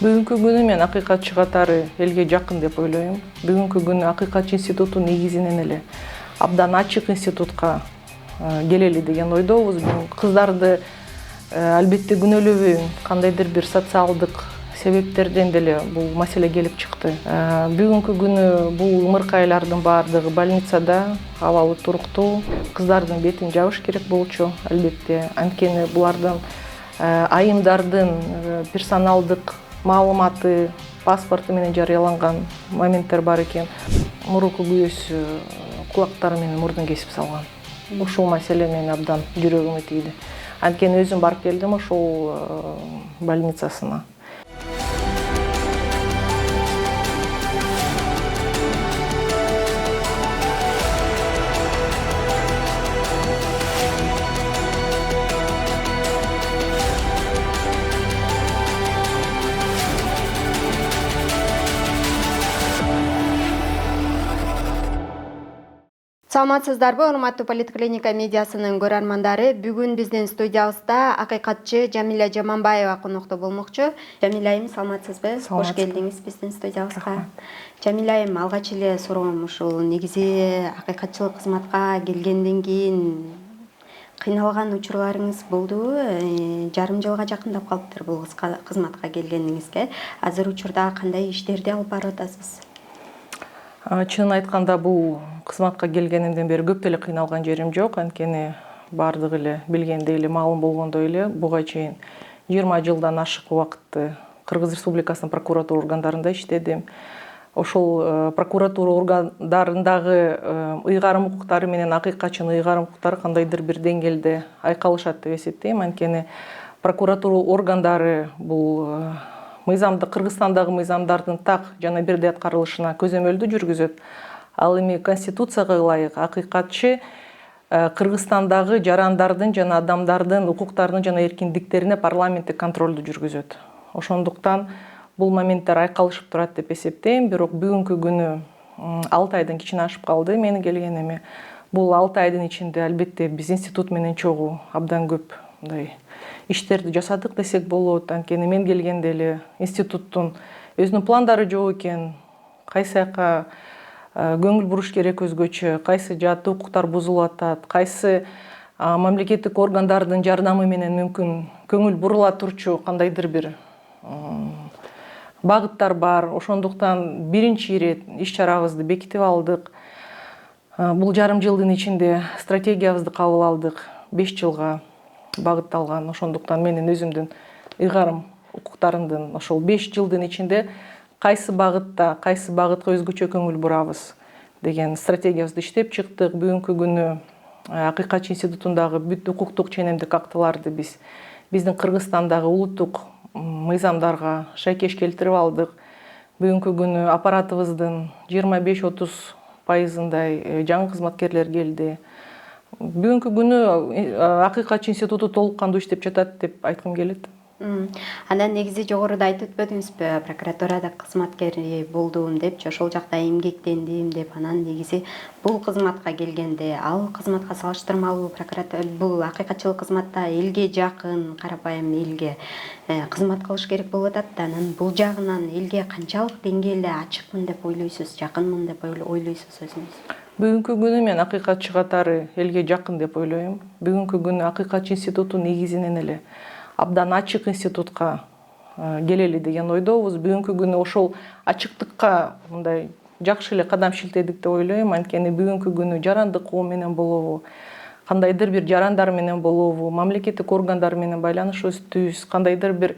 Бүгүнкү күнү мен акыйкатчы катары элге жакын деп ойлойм. Бүгүнкү күнү акыйкатчы институту негизинен эле абдан ачык институтка келели деген ойдобуз. Кыздарды албетте күнөөлөбөйм, кандайдыр бир социалдык себептерден деле бул маселе келип чыкты. Бүгүнкү күнү бул ымыркайлардын баардыгы больницада абалы туруктуу. Кыздардын бетин жабыш керек болчу, албетте. Анткени булардын айымдардын персоналдык маалыматы, паспорту менен жарыяланган моменттер бар экен. Мурунку күйөөсү кулактары менен мурдун кесип салган. Ушул маселе менин абдан жүрөгүмө тийди. Анткени өзүм барып келдим ошол больницасына. Саламатсыздарбы, урматтуу Политклиника медиасынын көрөрмандары. Бүгүн биздин студиябызда акыйкатчы Жамиля Жаманбаева конокто болмокчу. Жамиля айым, саламатсызбы? Кош келдиңиз биздин студиябызга. Жамиля айым, алгач эле суроом, ушул негизи акыйкатчылык кызматка келгенден кийин кыйналган учурларыңыз болдубу? Жарым жылга жакындап калыптыр бул кызматка келгениңизге. Азыр учурда кандай иштерди алып барып атасыз? Чынын айтканда бул кызматка келгенимден бери көп деле кыйналган жерим жок. Анткени баардыгы эле билгендей эле, маалым болгондой эле буга чейин 20 жылдан ашык убакытты Кыргыз Республикасынын прокуратура органдарында иштедим. Ошол прокуратура органдарындагы ыйгарым укуктары менен акыйкатчынын ыйгарым укуктары кандайдыр бир деңгээлде айкалышат деп эсептейм. Анткени прокуратура органдары бул Кыргызстандагы мыйзамдардын так жана бирдей аткарылышына көзөмөлдү жүргүзөт. Ал эми Конституцияга ылайык акыйкатчы Кыргызстандагы жарандардын жана адамдардын укуктарынын жана эркиндиктерине парламенттик контролду жүргүзөт. Ошондуктан бул моменттер айкалышып турат деп эсептейм. Бирок бүгүнкү күнү 6 айдан кичине ашып калды менин келгениме. Бул 6 айдын ичинде албетте биз институт менен чогуу абдан көп мындай иштерди жасадык десек болот. Анткени мен келгенде эле институттун өзүнүн пландары жок экен. Кайсы жака көңүл буруш керек өзгөчө, кайсы жаатта укуктар бузулуп атат, кайсы мамлекеттик органдардын жардамы менен мүмкүн көңүл бурула турчу кандайдыр бир багыттар бар. Ошондуктан биринчи ирет иш-чарабызды бекитип алдык. Бул жарым жылдын ичинде стратегиябызды кабыл алдык, 5 жылга багытталган. Ошондуктан менин өзүмдүн ыйгарым укуктарымдын ошол 5 жылдын ичинде кайсы багытка өзгөчө көңүл бурабыз деген стратегиябызды иштеп чыктык. Бүгүнкү күнү акыйкатчы институтундагы бүт укуктук ченемдик актыларды биздин Кыргызстандагы улуттук мыйзамдарга шайкеш келтирип алдык. Бүгүнкү күнү аппаратыбыздын 25–30% жаңы кызматкерлер келди. Бүгүнкү күнү акыйкатчы институту толук кандуу иштеп жатат деп айткым келет. Анан негизи жогоруда айтып өтпөдүңүзбү, прокуратурада кызматкер болдум деп, ошол жакта эмгектендим деп. Анан негизи бул кызматка келгенде, ал кызматка салыштырмалуу бул акыйкатчылык кызматта элге жакын, карапайым элге кызмат кылыш керек болуп атат. Анан бул жагынан элге канчалык деңгээлде ачыкмын деп ойлойсуз, жакынмын деп ойлойсуз өзүңүз? Бүгүнкү күнү мен акыйкатчы катары элге жакын деп ойлойм. Бүгүнкү күнү акыйкатчы институту негизинен эле абдан ачык институтка келели деген ойдобуз. Бүгүнкү күнү ошол ачыктыкка мындай жакшы эле кадам шилтедик деп ойлойм. Анткени бүгүнкү күнү жарандык ком менен болобу, кандайдыр бир жарандар менен болобу, мамлекеттик органдар менен байланышыбыз түз, кандайдыр бир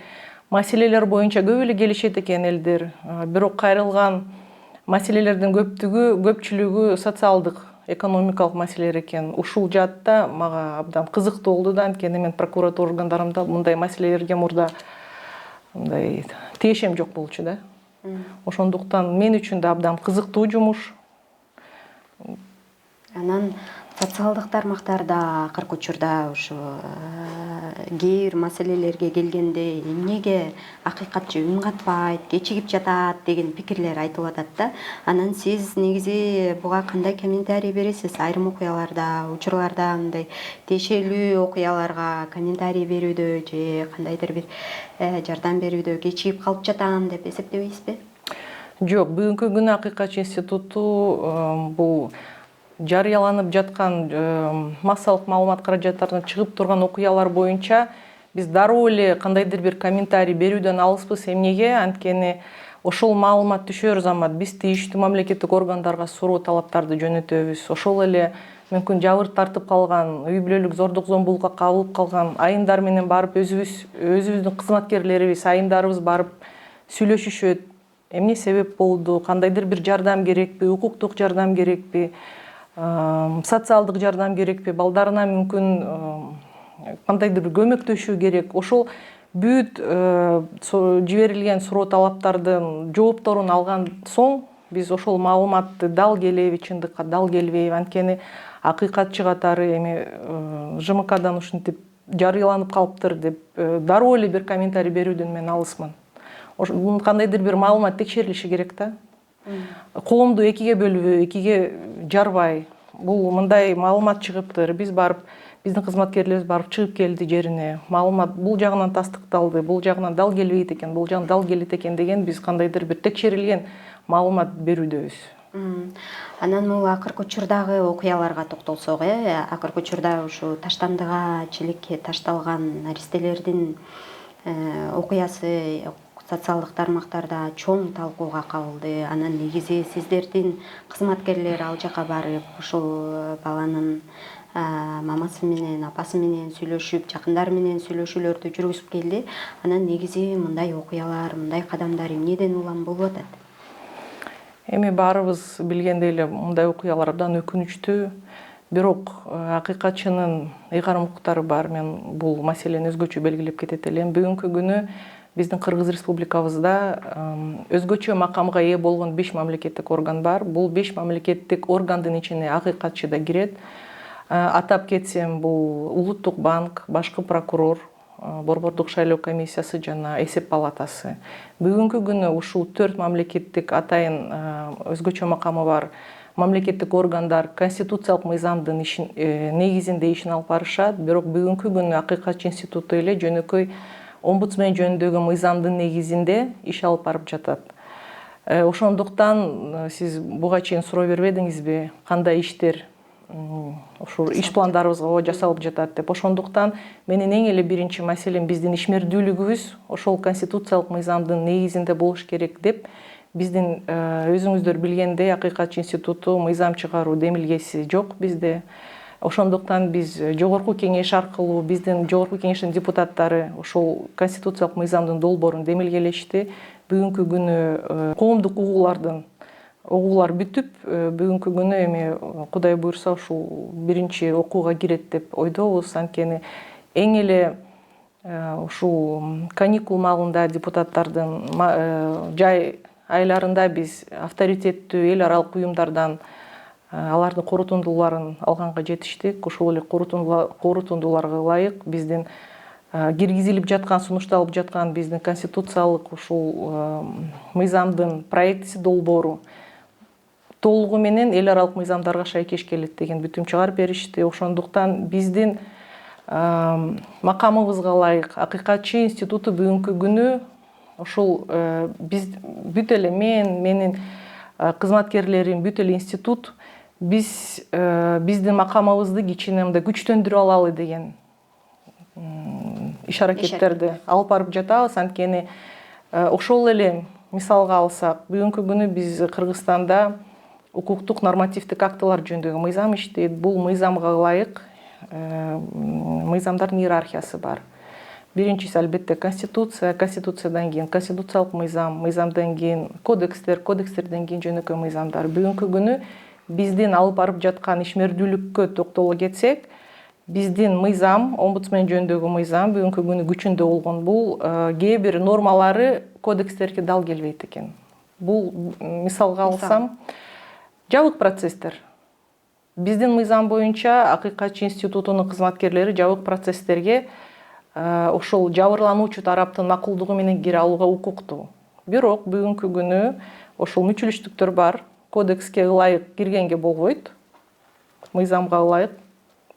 маселелер боюнча көп эле келишет экен элдер. Бирок кайрылган маселелердин көпчүлүгү социалдык, экономикалык маселелер экен. Ушул жаатта мага абдан кызыктуу болду да, анткени мен прокуратура органдарымда мындай маселелерге мурда мындай тиешем жок болчу да. Ошондуктан мен үчүн да абдан кызыктуу жумуш. Анан социалдык тармактарда акыркы учурда ушу кээ бир маселелерге келгенде эмнеге акыйкатчы үн катпайт, кечигип жатат деген пикирлер айтылып атат да. Анан сиз негизи буга кандай комментарий бересиз? Айрым окуяларда, учурларда мындай тиешелүү окуяларга комментарий берүүдө же кандайдыр бир жардам берүүдө кечигип калып жатам деп эсептебейсизби? Жок, бүгүнкү күнү Акыйкатчы институту бул жарыяланып жаткан массалык маалымат каражаттарынан чыгып турган окуялар боюнча биз дароо эле кандайдыр бир комментарий берүүдөн алыспыз. Эмнеге? Анткени ошол маалымат түшөр замат биз тийиштүү мамлекеттик органдарга суроо талаптарды жөнөтөбүз. Ошол эле мүмкүн жабыр тартып калган, үй бүлөлүк зордук зомбулукка кабылып калган айымдар менен барып өзүбүздүн кызматкерлерибиз, айымдарыбыз барып сүйлөшүшөт. Эмне себеп болду? Кандайдыр бир жардам керекпи? Укуктук жардам керекпи? Социалдык жардам керекпи? Балдарына мүмкүн кандайдыр бир көмөктөшүү керек. Ошол бүт жиберилген суроо талаптардын жоопторун алган соң биз ошол маалыматты дал келеби, чындыкка дал келбейби? Анткени акыйкатчы катары эми ЖМКдан ушинтип жарыяланып калыптыр деп дароо эле бир комментарий берүүдөн мен алысмын. Бунун кандайдыр бир маалымат текшерилиши керек да. Коомду экиге бөлүп, экиге жарбай, бул мындай маалымат чыгыптыр. Биз барып, биздин кызматкерлерибиз барып чыгып келди жерине. Маалымат бул жагынан тастыкталды, бул жагынан дал келбейт экен, бул жагынан дал келет экен деген биз кандайдыр бир текшерилген маалымат берүүдөбүз. Анан бул акыркы учурдагы окуяларга токтолсок, акыркы учурда ушу таштандыга чилекке ташталган наристелердин окуясы социалдык тармактарда чоң талкууга кабылды. Анан негизи сиздердин кызматкерлер ал жака барып, ушул баланын мамасы менен, апасы менен сүйлөшүп, жакындары менен сүйлөшүүлөрдү жүргүзүп келди. Анан негизи мындай окуялар, мындай кадамдар эмнеден улам болуп атат? Эми баарыбыз билгендей эле мындай окуялар абдан өкүнүчтүү. Бирок акыйкатчынын ыйгарым укуктары бар. Мен бул маселени өзгөчө белгилеп кетет элем. Бүгүнкү күнү биздин Кыргыз Республикабызда өзгөчө макамга ээ болгон 5 мамлекеттик орган бар. Бул 5 мамлекеттик органдын ичине акыйкатчы да кирет. Атап кетсем, бул Улуттук банк, башкы прокурор, Борбордук шайлоо комиссиясы жана эсеп палатасы. Бүгүнкү күнү ушул 4 мамлекеттик атайын өзгөчө макамы бар мамлекеттик органдар конституциялык мыйзамдын негизинде ишин алып барышат. Бирок бүгүнкү күнү Акыйкатчы институту эле жөнөкөй омбудсмен жөнүндөгү мыйзамдын негизинде иш алып барып жатат. Ошондуктан сиз буга чейин суроо бербедиңизби, кандай иштер ушул иш пландарыбызга жасалып жатат деп. Ошондуктан менин эң эле биринчи маселем биздин ишмердүүлүгүбүз ошол конституциялык мыйзамдын негизинде болуш керек деп. Биздин өзүңүздөр билгендей Акыйкатчы институту мыйзам чыгаруу демилгеси жок бизде. Ошондуктан биз жогорку кеңеш аркылуу биздин жогорку кеңештин депутаттары ошол конституциялык мыйзамдын долбоорун демилгелешти. Бүгүнкү күнү коомдук угуулар бүтүп, бүгүнкү күнү эми Кудай буйрса ушул биринчи окууга кирет деп ойдобуз. Анткени эң эле ушул каникул маалында депутаттардын жай айларында биз авторитеттүү эл аралык уюмдардан алардын корутундууларын алганга жетиштик. Ушул эле корутундууларга ылайык биздин киргизилип жаткан, сунушталып жаткан биздин конституциялык ушул мыйзамдын проектиси долбоору толугу менен эл аралык мыйзамдарга шайкеш келет деген бүтүм чыгарып беришти. Ошондуктан биздин макамыбызга ылайык Акыйкатчы институту бүгүнкү күнү ошол биз бүт эле менин кызматкерлерим, бүт эле институт биздин макамыбызды кичине мындай күчтөндүрүп алалы деген иш аракеттерди алып барып жатабыз. Анткени ошол эле мисалга алсак, бүгүнкү күнү биз Кыргызстанда укуктук нормативдик актылар жөнүндөгү мыйзам иштейт. Бул мыйзамга ылайык мыйзамдардын иерархиясы бар. Биринчиси албетте конституция, конституциядан кийин конституциялык мыйзам, мыйзамдан кийин кодекстерден кийин жөнөкөй мыйзамдар. Бүгүнкү күнү биздин алып барып жаткан ишмердүүлүккө токтоло кетсек, биздин мыйзам, омбудсмен жөнүндөгү мыйзам бүгүнкү күнү күчүндө болгон. Бул кээ бир нормалары кодекстерге дал келбейт экен. Бул мисалга алсам, жабык процесстер. Биздин мыйзам боюнча Акыйкатчы институтунун кызматкерлери жабык процесстерге ошол жабырлануучу тараптын макулдугу менен кире алууга укуктуу. Бирок бүгүнкү күнү ошол мүчүлүштүктөр бар, кодекске ылайык киргенге болбойт, мыйзамга ылайык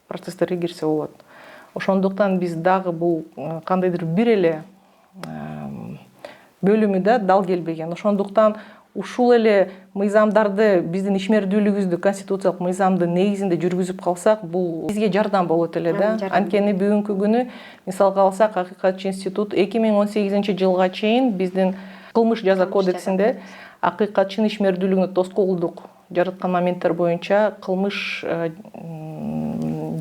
процесстерге кирсе болот. Ошондуктан биз дагы бул кандайдыр бир эле бөлүмү да дал келбеген. Ошондуктан ушул эле мыйзамдарды биздин ишмердүүлүгүбүздү конституциялык мыйзамдын негизинде жүргүзүп калсак, бул бизге жардам болот эле да. Анткени бүгүнкү күнү мисалга алсак, Акыйкатчы институт 2018 жылга чейин биздин кылмыш жаза кодексинде акыйкатчынын ишмердүүлүгүнө тоскоолдук жараткан моменттер боюнча кылмыш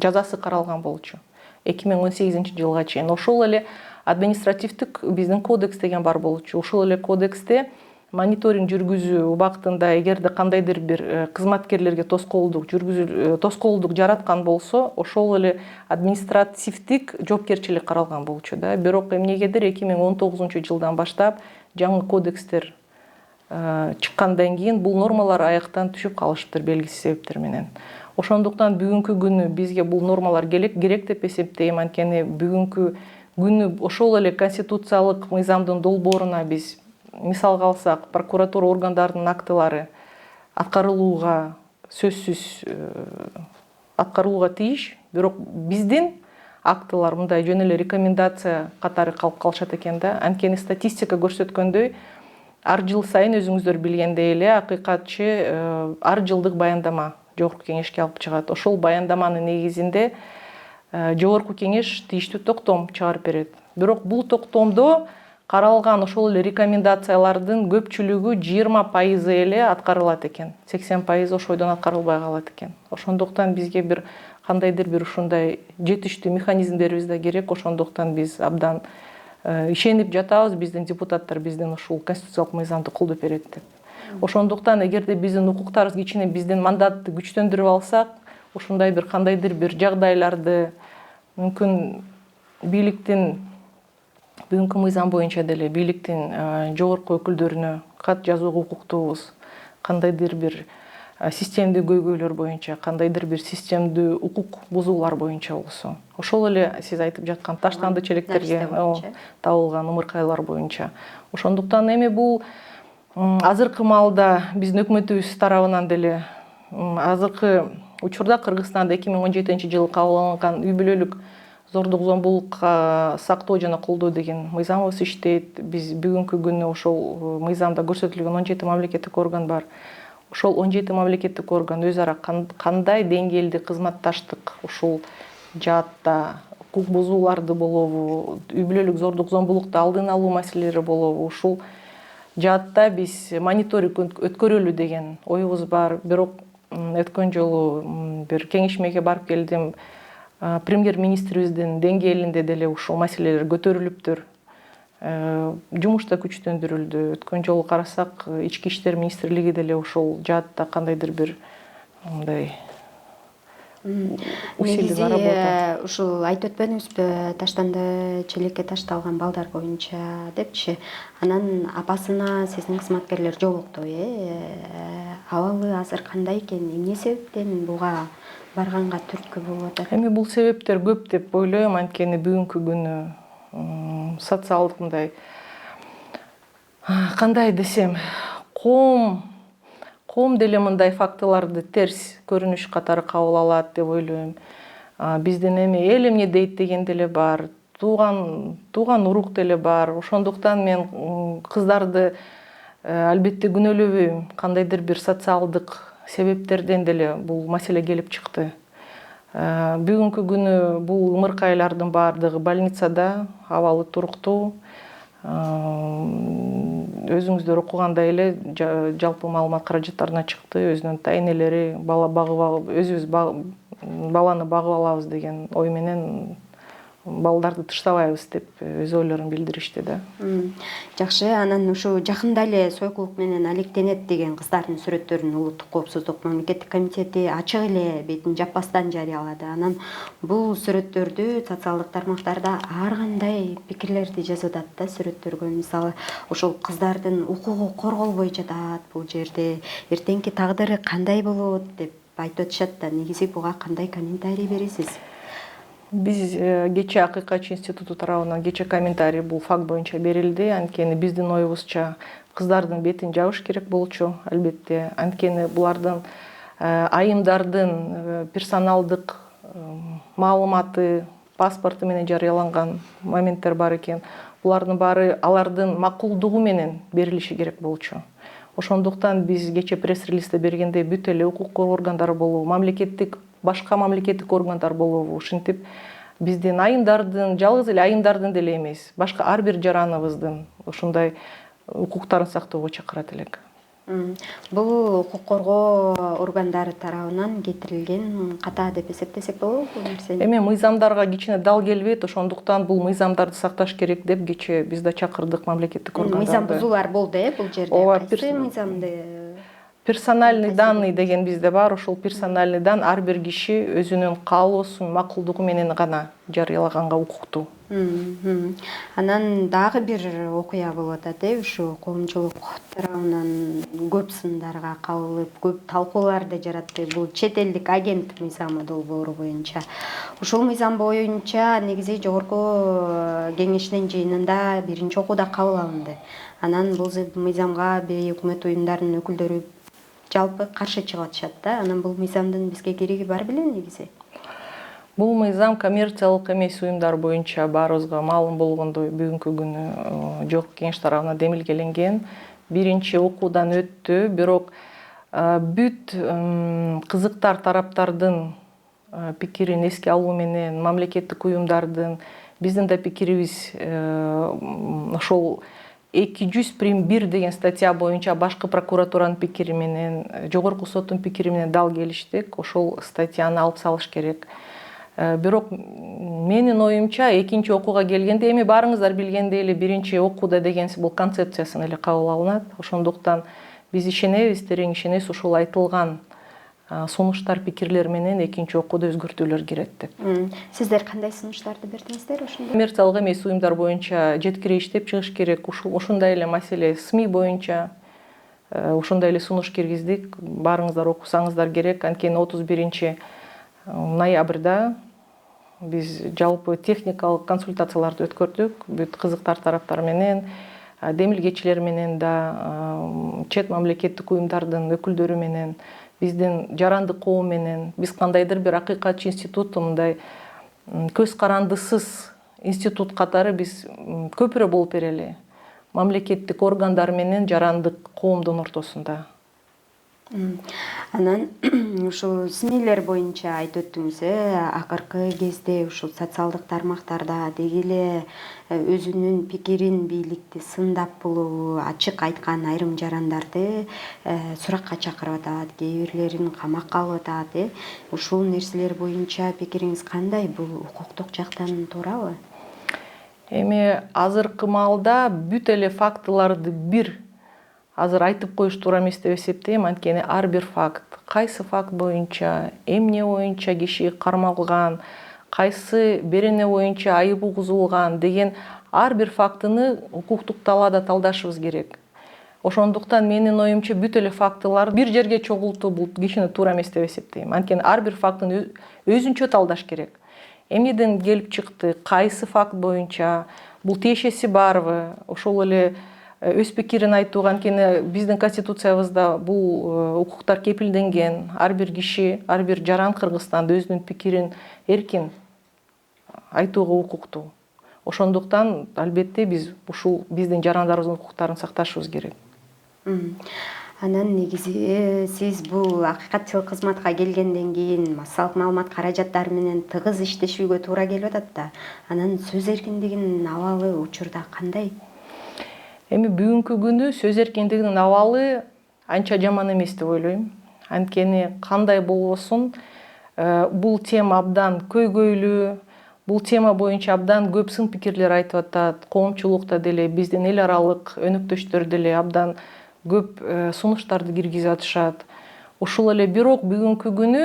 жазасы каралган болчу. 2018 жылга чейин ошол эле административдик биздин кодекс деген бар болчу. Ошол эле кодексте мониторинг жүргүзүү убактында эгерде кандайдыр бир кызматкерлерге тоскоолдук жараткан болсо, ошол эле административдик жоопкерчилик каралган болчу да. Бирок эмнегедир 2019 жылдан баштап жаңы кодекстер чыккандан кийин бул нормалар аяктан түшүп калыштыр белгисиз себептер менен. Ошондуктан бүгүнкү күнү бизге бул нормалар керек деп эсептейм. Анткени бүгүнкү күнү ошол эле конституциялык мыйзамдын долбооруна биз мисалга алсак, прокуратура органдарынын актылары аткарылууга сөзсүз аткарылууга тийиш, бирок биздин актылар мындай жөн эле рекомендация катары калып калышат экен да. Анткени статистика көрсөткөндөй, ар жыл сайын өзүңүздөр билгендей эле акыйкатчы ар жылдык баяндама жогорку кеңешке алып чыгат. Ошол баяндаманын негизинде жогорку кеңеш тийиштүү токтом чыгарып берет. Бирок бул токтомдо каралган ошол эле рекомендациялардын көпчүлүгү 20% эле аткарылат экен. 80% ошойдон аткарылбай калат экен. Ошондуктан бизге бир кандайдыр бир ушундай жетиштүү механизмдерибиз да керек. Ошондуктан биз абдан ишенип жатабыз, биздин депутаттар биздин ушул конституциялык мыйзамды колдоп берет деп. Ошондуктан эгерде биздин укуктарыбыз кичине биздин мандатты күчтөндүрүп алсак, ушундай бир кандайдыр бир жагдайларды мүмкүн бийликтин бүгүнкү мыйзам боюнча деле бийликтин жогорку өкүлдөрүнө кат жазууга укуктуубуз. Кандайдыр бир системдүү көйгөйлөр боюнча, кандайдыр бир системдүү укук бузуулар боюнча болсо. Ошол эле сиз айтып жаткан таштанды челектерге табылган ымыркайлар боюнча. Ошондуктан эми бул азыркы маалда биздин өкмөтүбүз тарабынан деле азыркы учурда Кыргызстанда 2017-жылы кабыл алынган үй бүлөлүк зордук зомбулукка сактоо жана колдоо деген мыйзамыбыз иштейт. Биз бүгүнкү күнү ошол мыйзамда көрсөтүлгөн 17 мамлекеттик орган бар. Ошол 17 мамлекеттик орган өз ара кандай деңгээлде кызматташтык ушул жаатта укук бузууларды болобу, үй бүлөлүк зордук зомбулукту алдын алуу маселелери болобу, ушул жаатта биз мониторинг өткөрөлү деген оюбуз бар. Бирок өткөн жолу бир кеңешмеге барып келдим. Премьер-министрибиздин деңгээлинде деле ушул маселелер көтөрүлүптүр. Жумуш да күчтөндүрүлдү. Өткөн жолу карасак, Ички иштер министрлиги деле ошол жаатта кандайдыр бир мындай усилий негизи ушул айтып өтпөдүңүзбү, таштанды челекке ташталган балдар боюнча депчи. Анан апасына сиздин кызматкерлер жолукту, абалы азыр кандай экен, эмне себептен буга барганга түрткү болуп атат? Эми бул себептер көп деп ойлойм. Анткени бүгүнкү күнү социалдык мындай кандай десем, коом деле мындай фактыларды терс көрүнүш катары кабыл алат деп ойлойм. Биздин эми эл эмне дейт деген деле бар, тууган урук деле бар. Ошондуктан мен кыздарды албетте күнөөлөбөйм. Кандайдыр бир социалдык себептерден деле бул маселе келип чыкты. Бүгүнкү күнү бул ымыркайлардын баардыгы больницада, абалы туруктуу. Өзүңүздөр окугандай эле жалпы маалымат каражаттарына чыкты. Өзүнүн тайнелери бала багып, өзүбүз баланы багып алабыз деген ой менен балдарды тыштабайбыз деп өз ойлорун билдиришти да. Жакшы, анан ушу жакында эле сойкулук менен алектенет деген кыздардын сүрөттөрүн Улуттук коопсуздук мамлекеттик комитети ачык эле бетин жаппастан жарыялады. Анан бул сүрөттөрдү социалдык тармактарда ар кандай пикирлерди жазып атат да сүрөттөргө. Мисалы, ошол кыздардын укугу корголбой жатат бул жерде, эртеңки тагдыры кандай болот деп айтып атышат да. Негизи буга кандай комментарий бересиз? Биз кечээ Акыйкатчы институту тарабынан кечээ комментарий бул факт боюнча берилди. Анткени биздин оюбузча кыздардын бетин жабыш керек болчу, албетте. Анткени булардын айымдардын персоналдык маалыматы, паспорту менен жарыяланган моменттер бар экен. Булардын баары алардын макулдугу менен берилиши керек болчу. Ошондуктан биз кечээ пресс-релизде бергендей бүт эле укук коргоо органдары болобу, башка мамлекеттик органдар болобу, ушинтип биздин айымдардын, жалгыз эле айымдардын деле эмес, башка ар бир жараныбыздын ушундай укуктарын сактоого чакырат элек. Бул укук коргоо органдары тарабынан кетирилген ката деп эсептесек болобу бул нерсени? Эми мыйзамдарга кичине дал келбейт, ошондуктан бул мыйзамдарды сакташ керек деп кечээ биз да чакырдык мамлекеттик органдарды. Мыйзам бузуулар болду бул жерде. Ооба, Кайсы мыйзамды? Персональный данный деген бизде бар. Ошол персональный дан ар бир киши өзүнүн каалоосун, макулдугу менен гана жарыялаганга укуктуу. Анан дагы бир окуя болуп атат, ушу коомчулук тарабынан көп сындарга кабылып, көп талкууларды жаратты. Бул чет элдик агент мыйзамы долбоору боюнча. Ушул мыйзам боюнча негизи жогорку кеңештин жыйынында биринчи окууда кабыл алынды. Анан бул мыйзамга бейөкмөт уюмдарынын өкүлдөрү жалпы каршы чыгып атышат да. Анан бул мыйзамдын бизге кереги бар беле негизи? Бул мыйзам коммерциялык эмес уюмдар боюнча баарыбызга маалым болгондой бүгүнкү күнү жогорку кеңеш тарабынан демилгеленген. Биринчи окуудан өттү, бирок бүт кызыктар тараптардын пикирин эске алуу менен мамлекеттик уюмдардын биздин да пикирибиз ошол 200/1 деген статья боюнча башкы прокуратуранын пикири менен, жогорку соттун пикири менен дал келиштик. Ошол статьяны алып салыш керек. Бирок менин оюмча экинчи окууга келгенде эми баарыңыздар билгендей эле биринчи окууда деген бул концепциясын эле кабыл алынат. Ошондуктан биз ишенебиз, терең ишенебиз, ушул айтылган сунуштар, пикирлер менен экинчи окууда өзгөртүүлөр кирет деп. Сиздер кандай сунуштарды бердиңиздер ошондо? Коммерциялык эмес уюмдар боюнча жеткире иштеп чыгыш керек. Ушундай эле маселе СМИ боюнча ушундай эле сунуш киргиздик. Баарыңыздар окусаңыздар керек. Анткени 31 ноябрда биз жалпы техникалык консультацияларды өткөрдүк. Бүт кызыктар тараптар менен, демилгечилер менен да, чет мамлекеттик уюмдардын өкүлдөрү менен, биздин жарандык коом менен, биз кандайдыр бир Акыйкатчы институту мындай көз карандысыз институт катары биз көпүрө болуп берели. Мамлекеттик органдар менен жарандык коомдун ортосунда. Анан ушул СМИлер боюнча айтып өттүңүз, акыркы кезде ушул социалдык тармактарда деги эле өзүнүн пикирин бийликти сындап болобу, ачык айткан айрым жарандарды суракка чакырып атат, кээ бирлерин камакка алып атат. Ушул нерселер боюнча пикириңиз кандай? Бул укуктук жактан туурабы? Эми азыркы маалда бүт эле фактыларды азыр айтып коюш туура эмес деп эсептейм. Анткени ар бир факт, кайсы факт боюнча, эмне боюнча киши кармалган, кайсы берене боюнча айып угузулган деген ар бир фактыны укуктук талаада талдашыбыз керек. Ошондуктан менин оюмча бүт эле фактыларды бир жерге чогултуу бул кичине туура эмес деп эсептейм. Анткени ар бир фактыны өзүнчө талдаш керек. Эмнеден келип чыкты, кайсы факт боюнча, бул тиешеси барбы, ошол эле өз пикирин айтууга, анткени биздин конституциябызда бул укуктар кепилденген. Ар бир киши, ар бир жаран Кыргызстанда өзүнүн пикирин эркин айтууга укуктуу. Ошондуктан албетте биз ушул биздин жарандарыбыздын укуктарын сакташыбыз керек. Анан негизи сиз бул акыйкатчылык кызматка келгенден кийин массалык маалымат каражаттары менен тыгыз иштешүүгө туура келип атат да. Анан сөз эркиндигинин абалы учурда кандай? Эми бүгүнкү күнү сөз эркиндигинин абалы анча жаман эмес деп ойлойм. Анткени кандай болбосун, бул тема абдан көйгөйлүү, бул тема боюнча абдан көп сын пикирлер айтып атат. Коомчулукта деле, биздин эл аралык өнөктөштөр деле абдан көп сунуштарды киргизип атышат. Ушул эле бирок бүгүнкү күнү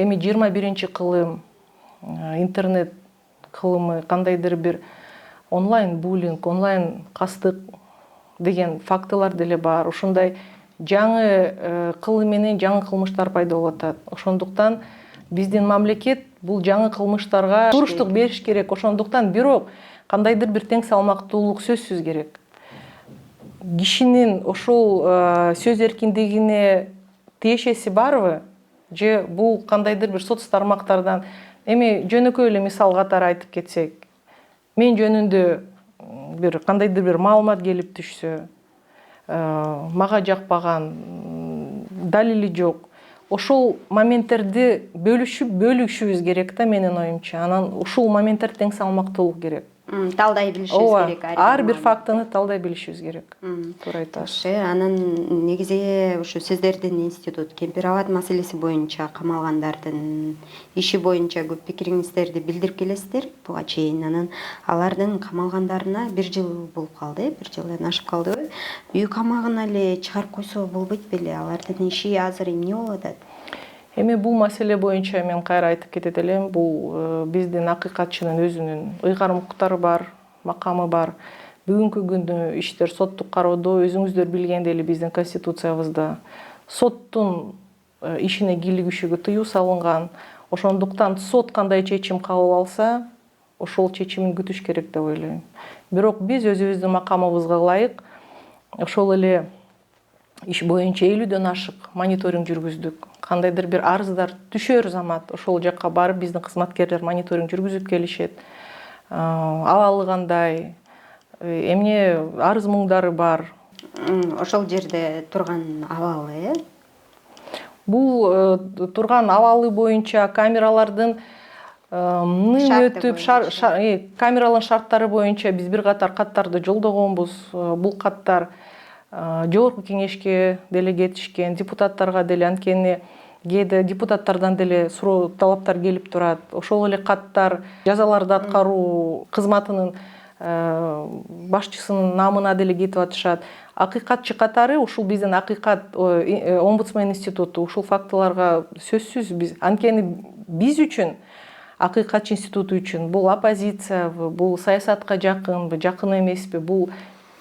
эми 21-кылым интернет кылымы, кандайдыр бир онлайн буллинг, онлайн кастык деген фактылар деле бар. Ушундай жаңы кылым менен жаңы кылмыштар пайда болуп атат. Ошондуктан биздин мамлекет бул жаңы кылмыштарга туруштук бериш керек. Ошондуктан бирок кандайдыр бир тең салмактуулук сөзсүз керек. Кишинин ошол сөз эркиндигине тиешеси барбы? Же бул кандайдыр бир соц тармактардан эми жөнөкөй эле мисал катары айтып кетсек, мен жөнүндө бир кандайдыр бир маалымат келип түшсө, мага жакпаган, далили жок. Ошол моменттерди бөлүшүбүз керек да, менин оюмча. Анан ушул моменттер тең салмактуулук керек. Талдай билишибиз керек. Ар бир фактыны талдай билишибиз керек. Туура айтасыз. Анан негизи ушу сиздердин институт Кемпир Абад маселеси боюнча камалгандардын иши боюнча көп пикириңиздерди билдирип келесиздер буга чейин. Анан алардын камалгандарына 1 жыл болуп калды, 1 жылдан ашып калдыбы? Үй камагына эле чыгарып койсо болбойт беле? Алардын иши азыр эмне болуп атат? Эми бул маселе боюнча мен кайра айтып кетет элем, бул биздин акыйкатчынын өзүнүн ыйгарым укуктары бар, макамы бар. Бүгүнкү күндө иштер соттук кароодо, өзүңүздөр билгендей эле биздин конституциябызда соттун ишине кийлигишүүгө тыюу салынган. Ошондуктан сот кандай чечим кабыл алса, ошол чечимин күтүш керек деп ойлойм. Бирок биз өзүбүздүн макамыбызга ылайык ошол эле иш боюнча 50дөн ашык мониторинг жүргүздүк. Кандайдыр бир арыздар түшөр замат ошол жакка барып биздин кызматкерлер мониторинг жүргүзүп келишет. Абалы кандай, эмне арыз муңдары бар. Ошол жерде турган абалы, Бул турган абалы боюнча камералардын камералардын шарттары боюнча биз бир катар каттарды жолдогонбуз. Бул каттар жогорку кеңешке деле кетишкен, депутаттарга деле, анткени кээде депутаттардан деле суроо талаптар келип турат. Ошол эле каттар жазаларды аткаруу кызматынын башчысынын намына деле кетип атышат. Акыйкатчы катары ушул биздин акыйкат омбудсмен институту ушул фактыларга сөзсүз биз, анткени биз үчүн, акыйкатчы институту үчүн бул оппозициябы, бул саясатка жакынбы, жакын эмеспи, бул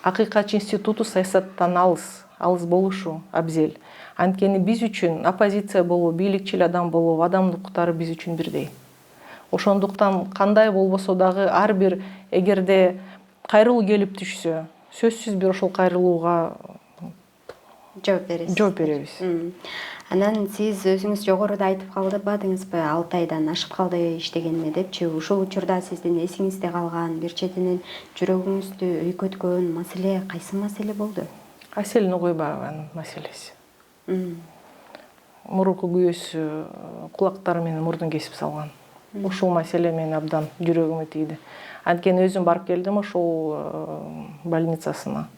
акыйкатчы институту саясаттан алыс болушу абзел. Анткени биз үчүн оппозиция болуу, бийликчил адам болуу, адамдын укуктары биз үчүн бирдей. Ошондуктан кандай болбосо дагы ар бир эгерде кайрылуу келип түшсө, сөзсүз бир ошол кайрылууга жооп беребиз. Анан сиз өзүңүз жогоруда айтып калбадыңызбы, 6 айдан ашып калды иштегениме депчи? Ушул учурда сиздин эсиңизде калган, бир четинен жүрөгүңүздү өйкөткөн маселе кайсы маселе болду? Асель Нугуйбаеванын маселеси. Мурунку күйөөсү кулактары менен мурдун кесип салган. Ушул маселе менин абдан жүрөгүмө тийди. Анткени өзүм барып келдим ошол больницасына.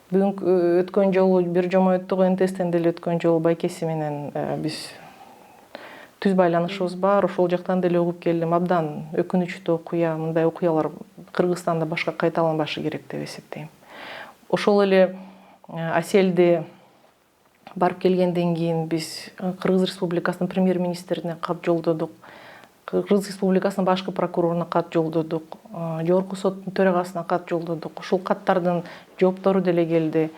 Бүгүнкү өткөн жолу бир жомойттук НТСтен деле өткөн жолу байкеси менен биз түз байланышыбыз бар. Ошол жактан деле угуп келдим. Абдан өкүнүчтүү окуя. Мындай окуялар Кыргызстанда башка кайталанбашы керек деп эсептейм. Ошол эле Аселди барып келгенден кийин биз Кыргыз Республикасынын премьер-министрине кат жолдодук. Кыргыз Республикасынын башкы прокуроруна кат жолдодук. Жогорку соттун төрагасына кат жолдодук. Ушул каттардын жооптору деле келди.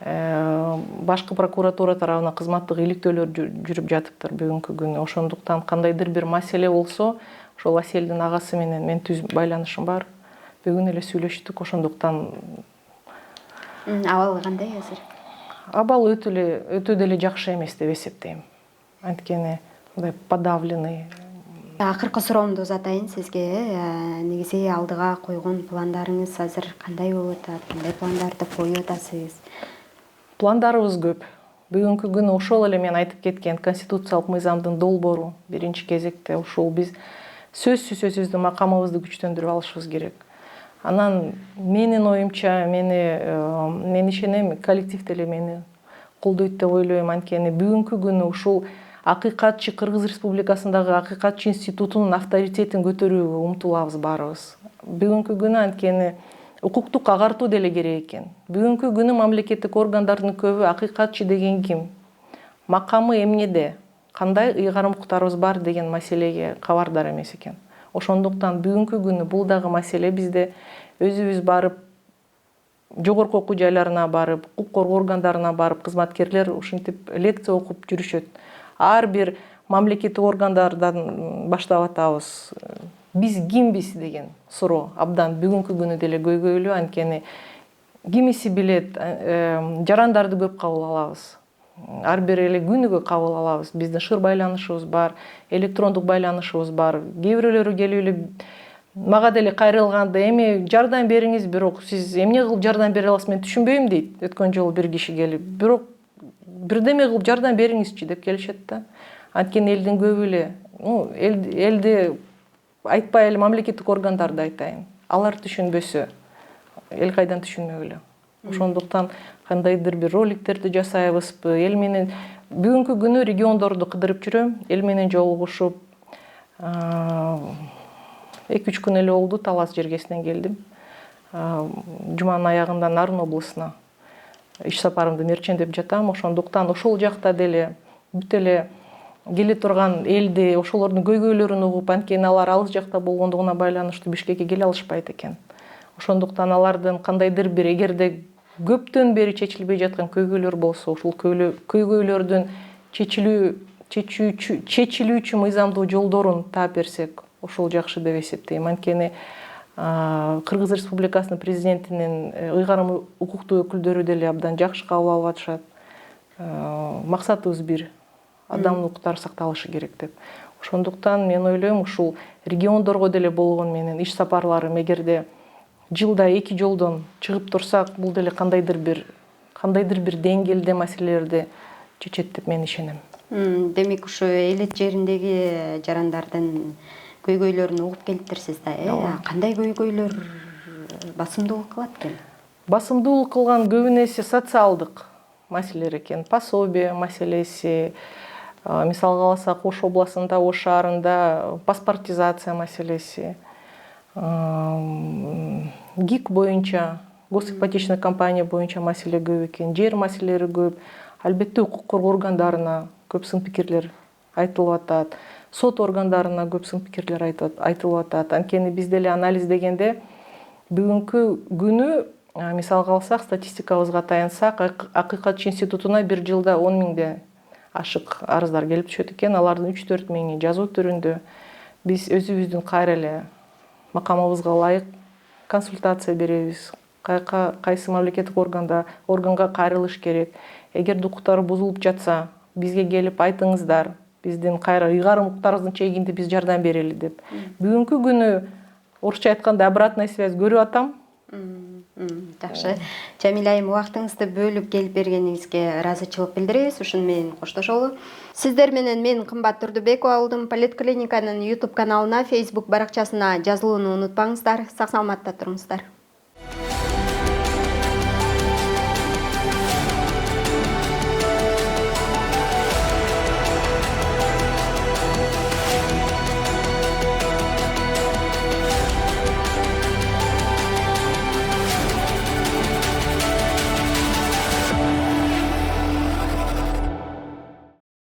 Башкы прокуратура тарабынан кызматтык иликтөөлөр жүрүп жатыптыр бүгүнкү күнү. Ошондуктан кандайдыр бир маселе болсо, ошол Аселдин агасы менен мен түз байланышым бар. Бүгүн эле сүйлөштүк. Ошондуктан абалы кандай азыр? Абал өтө деле жакшы эмес деп эсептейм. Анткени мындай подавленный. Акыркы суроомду узатайын сизге. Негизи алдыга койгон пландарыңыз азыр кандай болуп атат? Кандай пландарды коюп атасыз? Пландарыбыз көп. Бүгүнкү күнү ошол эле мен айтып кеткен конституциялык мыйзамдын долбоору биринчи кезекте ушул биз сөзсүз өзүбүздүн макамыбызды күчтөндүрүп алышыбыз керек. Анан менин оюмча, мен ишенем, коллектив деле мени колдойт деп ойлойм. Анткени бүгүнкү күнү ушул акыйкатчы Кыргыз Республикасындагы акыйкатчы институтунун авторитетин көтөрүүгө умтулабыз баарыбыз. Бүгүнкү күнү анткени укуктук агартуу деле керек экен. Бүгүнкү күнү мамлекеттик органдардын көбү акыйкатчы деген ким? Макамы эмнеде? Кандай ыйгарым укуктарыбыз бар деген маселеге кабардар эмес экен. Ошондуктан бүгүнкү күнү бул дагы маселе, бизде өзүбүз барып, жогорку окуу жайларына барып, укук коргоо органдарына барып, кызматкерлер ушинтип лекция окуп жүрүшөт. Ар бир мамлекеттик органдардан баштап атабыз. Биз кимбиз деген суроо абдан бүгүнкү күнү деле көйгөйлүү. Анткени кимиси билет, жарандарды көп кабыл алабыз. Ар бир эле күнүгө кабыл алабыз. Биздин шыр байланышыбыз бар, электрондук байланышыбыз бар. Кээ бирөөлөрү келип эле мага деле кайрылганда эми жардам бериңиз, бирок сиз эмне кылып жардам бере аласыз, мен түшүнбөйм дейт. Өткөн жолу бир киши келип, бирок бирдеме кылып жардам бериңизчи деп келишет да. Анткени элдин көбү эле, элди айтпай эле мамлекеттик органдарды айтайын. Алар түшүнбөсө, эл кайдан түшүнмөк эле. Ошондуктан кандайдыр бир роликтерди жасайбызбы, эл менен бүгүнкү күнү региондорду кыдырып жүрөм, эл менен жолугушуп, 2-3 күн эле болду, Талас жергесинен келдим. Жуманын аягында Нарын облусуна иш сапарымды мерчендеп жатам. Ошондуктан ошол жакта деле бүт эле келе турган элди, ошолордун көйгөйлөрүн угуп, анткени алар алыс жакта болгондугуна байланыштуу Бишкекке келе алышпайт экен. Ошондуктан алардын кандайдыр бир, эгерде көптөн бери чечилбей жаткан көйгөйлөр болсо, ушул көйгөйлөрдүн чечилүүчү мыйзамдуу жолдорун таап берсек, ошол жакшы деп эсептейм. Анткени Кыргыз Республикасынын президентинин ыйгарым укуктуу өкүлдөрү деле абдан жакшы кабыл алып атышат. Максатыбыз бир, адамдын укуктары сакталышы керек деп. Ошондуктан мен ойлойм, ушул региондорго деле болгон менен иш сапарларым эгерде жылда 2 жолдон чыгып турсак, бул деле кандайдыр бир деңгээлде маселелерди чечет деп мен ишенем. Демек ушу элет жериндеги жарандардын көйгөйлөрүн угуп келиптирсиз да, Кандай көйгөйлөр басымдуулук кылат экен? Басымдуулук кылган көбүн эсе социалдык маселелер экен. Пособие маселеси, мисалга алсак, Ош областында, Ош шаарында паспортизация маселеси, ГИК боюнча, госипотечный компания боюнча маселе көп экен, жер маселелери көп. Албетте укук коргоо органдарына көп сын пикирлер айтылып атат, сот органдарына көп сын пикирлер айтылып атат. Анткени биз деле анализдегенде бүгүнкү күнү, мисалга алсак, статистикабызга таянсак, акыйкатчы институтуна бир жылда 10 миңден ашык арыздар келип түшөт экен. Алардын 3-4 миңи жазуу түрүндө. Биз өзүбүздүн кайра эле макамыбызга ылайык консультация беребиз. Кайсы мамлекеттик органга кайрылыш керек. Эгерде укуктары бузулуп жатса, бизге келип айтыңыздар, биздин кайра ыйгарым укуктарыбыздын чегинде биз жардам берели деп. Бүгүнкү күнү орусча айтканда обратная связь көрүп атам. Жакшы. Жамиля айым, убактыңызды бөлүп келип бергениңизге ыраазычылык билдиребиз. Ушуну менен коштошолу. Сиздер менен мен Кымбат Турдубекова болдум. Политклиниканын YouTube каналына, Facebook баракчасына жазылууну унутпаңыздар. Сак саламатта туруңуздар.